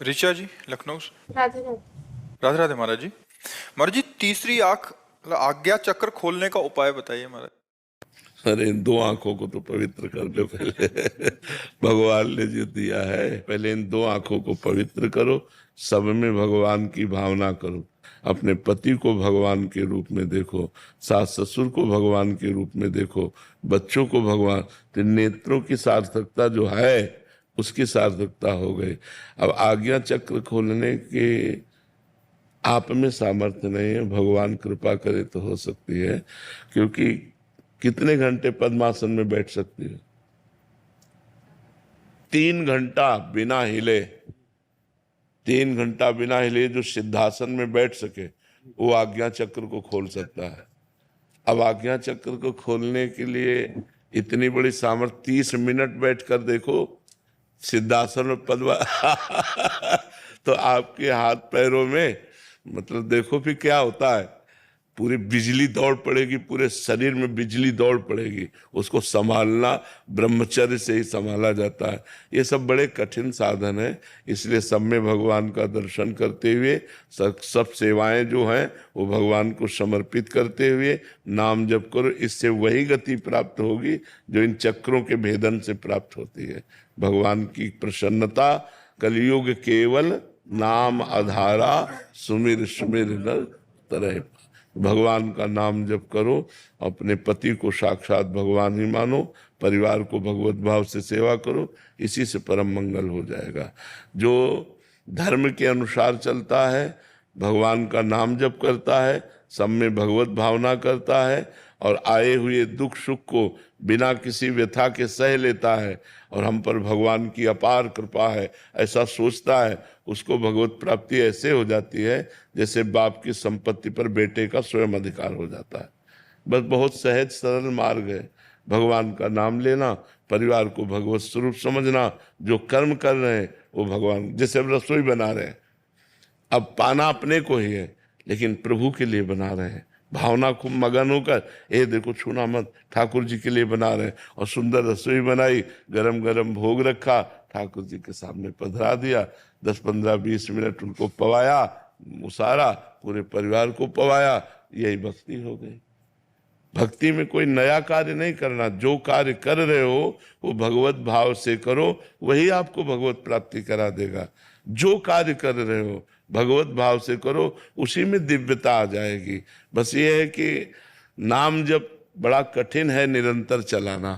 ऋचा जी लखनऊ से। राधे राधे। राधे राधे महाराज जी। महाराज जी तीसरी आंख मतलब आज्ञा चक्र खोलने का उपाय बताइए महाराज। अरे इन दो आंखों को तो पवित्र कर लो पहले। भगवान ने जो दिया है, पहले इन दो आंखों को पवित्र करो, सब में भगवान की भावना करो, अपने पति को भगवान के रूप में देखो, सास ससुर को भगवान के रूप में देखो, बच्चों को भगवान। तो नेत्रों की सार्थकता जो है उसकी सार्थकता हो गई। अब आज्ञा चक्र खोलने के आप में सामर्थ्य नहीं है, भगवान कृपा करे तो हो सकती है। क्योंकि कितने घंटे पद्मासन में बैठ सकती है? 3 घंटा बिना हिले। 3 घंटा बिना हिले जो सिद्धासन में बैठ सके वो आज्ञा चक्र को खोल सकता है। अब आज्ञा चक्र को खोलने के लिए इतनी बड़ी सामर्थ्य, 30 मिनट बैठ कर देखो सिद्धासन में पद्मा। तो आपके हाथ पैरों में मतलब देखो फिर क्या होता है, पूरी बिजली दौड़ पड़ेगी, पूरे शरीर में बिजली दौड़ पड़ेगी। उसको संभालना ब्रह्मचर्य से ही संभाला जाता है। ये सब बड़े कठिन साधन है, इसलिए सब में भगवान का दर्शन करते हुए सब सेवाएं जो हैं वो भगवान को समर्पित करते हुए नाम जप करो। इससे वही गति प्राप्त होगी जो इन चक्रों के भेदन से प्राप्त होती है। भगवान की प्रसन्नता कलयुग केवल नाम आधारा, सुमिर सुमिर नर तरह। भगवान का नाम जप करो, अपने पति को साक्षात भगवान ही मानो, परिवार को भगवत भाव से सेवा करो, इसी से परम मंगल हो जाएगा। जो धर्म के अनुसार चलता है, भगवान का नाम जप करता है, सब में भगवत भावना करता है और आए हुए दुख सुख को बिना किसी व्यथा के सह लेता है और हम पर भगवान की अपार कृपा है ऐसा सोचता है, उसको भगवत प्राप्ति ऐसे हो जाती है जैसे बाप की संपत्ति पर बेटे का स्वयं अधिकार हो जाता है। बस बहुत सहज सरल मार्ग है। भगवान का नाम लेना, परिवार को भगवत स्वरूप समझना, जो कर्म कर रहे हैं वो भगवान, जैसे अब रसोई बना रहे हैं, अब पाना अपने को ही है लेकिन प्रभु के लिए बना रहे हैं, भावना खूब मगन होकर, ए देखो छूना मत, ठाकुर जी के लिए बना रहे हैं। और सुंदर रसोई बनाई, गरम गरम भोग रखा, ठाकुर जी के सामने पधरा दिया, 10-15-20 मिनट उनको पवाया, उसारा, पूरे परिवार को पवाया, यही भक्ति हो गई। भक्ति में कोई नया कार्य नहीं करना, जो कार्य कर रहे हो वो भगवत भाव से करो, वही आपको भगवत प्राप्ति करा देगा। जो कार्य कर रहे हो भगवत भाव से करो, उसी में दिव्यता आ जाएगी। बस ये है कि नाम जब बड़ा कठिन है निरंतर चलाना।